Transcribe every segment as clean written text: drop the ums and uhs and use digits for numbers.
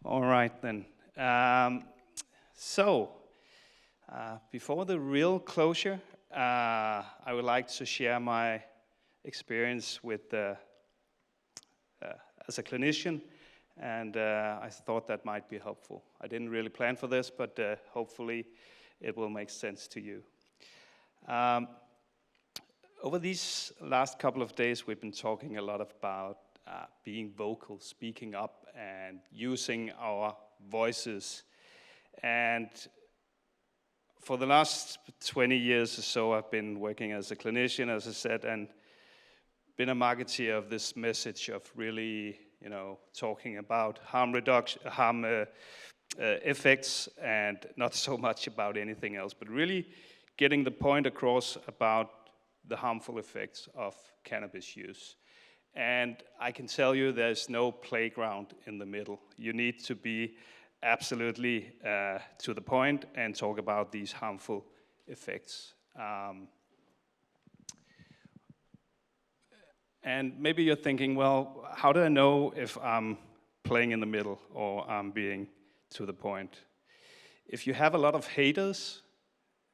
All right then. So, before the real closure, I would like to share my experience with as a clinician, and I thought that might be helpful. I didn't really plan for this, but hopefully it will make sense to you. Over these last couple of days, we've been talking a lot about being vocal, speaking up, and using our voices. And for the last 20 years or so, I've been working as a clinician, as I said, and been a marketeer of this message of really, talking about harm effects, and not so much about anything else, but really getting the point across about the harmful effects of cannabis use. And I can tell you there's no playground in the middle. You need to be absolutely to the point and talk about these harmful effects. And maybe you're thinking, well, how do I know if I'm playing in the middle or I'm being to the point? If you have a lot of haters,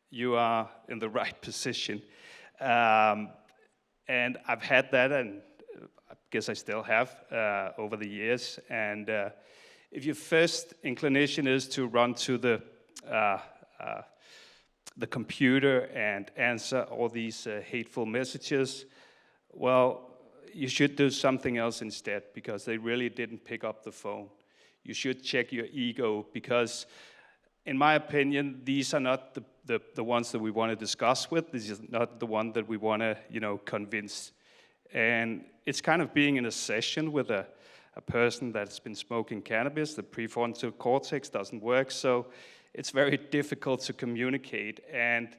you are in the right position. And I've had that, and I guess I still have over the years. And if your first inclination is to run to the computer and answer all these hateful messages, well, you should do something else instead, because they really didn't pick up the phone. You should check your ego, because in my opinion, these are not the ones that we want to discuss with. This is not the one that we want to, convince. And it's kind of being in a session with a person that's been smoking cannabis. The prefrontal cortex doesn't work, so it's very difficult to communicate. And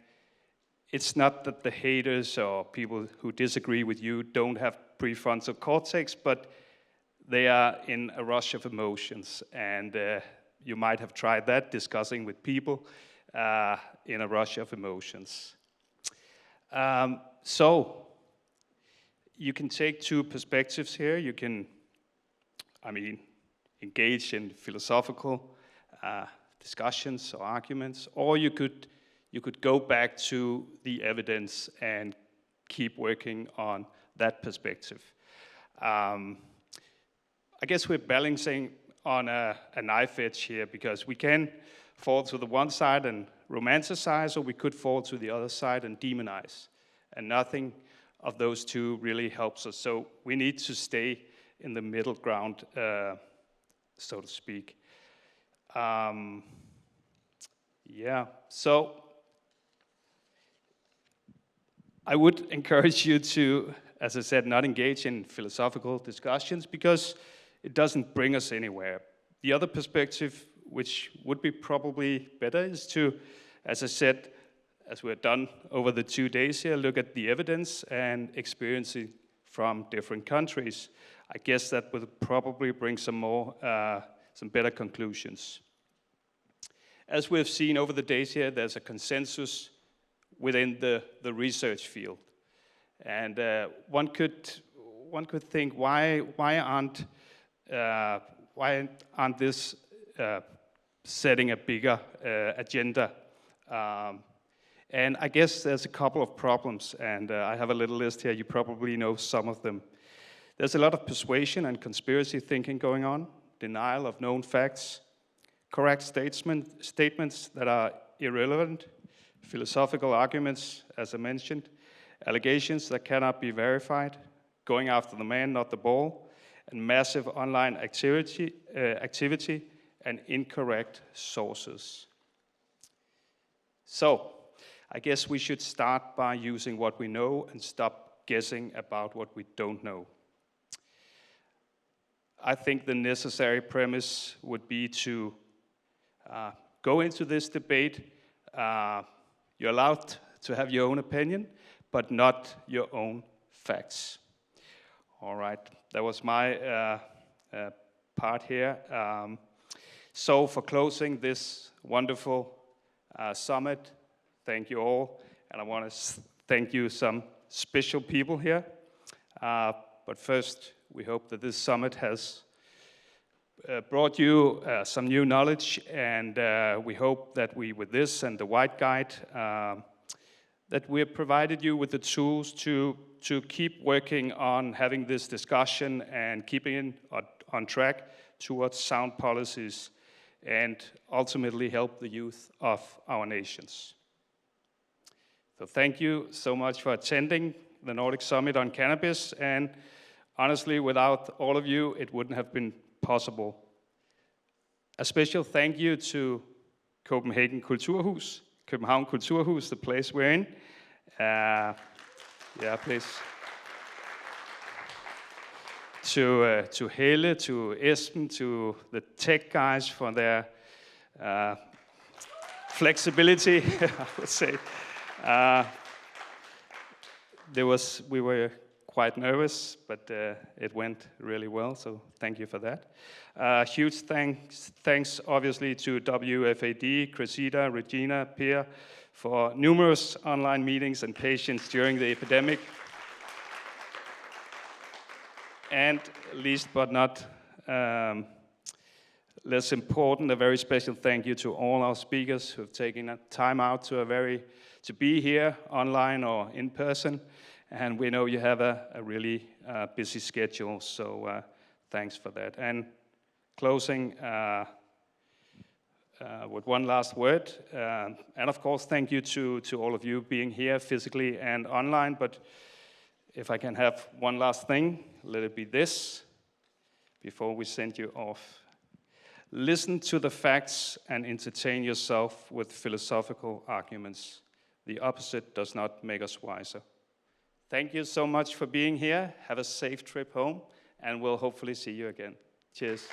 it's not that the haters or people who disagree with you don't have prefrontal cortex, but they are in a rush of emotions. And you might have tried that, discussing with people in a rush of emotions. So you can take two perspectives here. You can, engage in philosophical discussions or arguments, or you could go back to the evidence and keep working on that perspective. I guess we're balancing on a knife edge here, because we can fall to the one side and romanticize, or we could fall to the other side and demonize. And nothing of those two really helps us. So we need to stay in the middle ground, so to speak. So I would encourage you to, as I said, not engage in philosophical discussions, because it doesn't bring us anywhere. The other perspective, which would be probably better, is to, as I said, as we're done over the 2 days here, look at the evidence and experiencing from different countries. I guess that would probably bring some better conclusions. As we've seen over the days here, there's a consensus within the research field. And one could think, why aren't this setting a bigger agenda? And I guess there's a couple of problems, and I have a little list here. You probably know some of them. There's a lot of persuasion and conspiracy thinking going on, denial of known facts, correct statements that are irrelevant, philosophical arguments, as I mentioned, allegations that cannot be verified, going after the man, not the ball, and massive online activity and incorrect sources. So, I guess we should start by using what we know and stop guessing about what we don't know. I think the necessary premise would be to go into this debate. You're allowed to have your own opinion, but not your own facts. All right, that was my part here. So for closing this wonderful summit, thank you all. And I want to thank you, some special people here. But first, we hope that this summit has brought you some new knowledge, and we hope that with this and the white guide, that we have provided you with the tools to keep working on having this discussion and keeping it on track towards sound policies and ultimately help the youth of our nations. So thank you so much for attending the Nordic Summit on Cannabis, and honestly, without all of you, it wouldn't have been possible. A special thank you to København Kulturhus, the place we're in. Yeah, please. To Helle, to Esben, to the tech guys for their flexibility, I would say. We were quite nervous, but it went really well, so thank you for that. Huge thanks obviously to WFAD, Cressida, Regina, Pia, for numerous online meetings and patience during the epidemic. And least but not less important, a very special thank you to all our speakers who have taken time out to be here online or in person. And we know you have a really busy schedule, so thanks for that. And closing with one last word, and of course thank you to all of you being here physically and online, but if I can have one last thing, let it be this before we send you off. Listen to the facts and entertain yourself with philosophical arguments. The opposite does not make us wiser. Thank you so much for being here. Have a safe trip home, and we'll hopefully see you again. Cheers.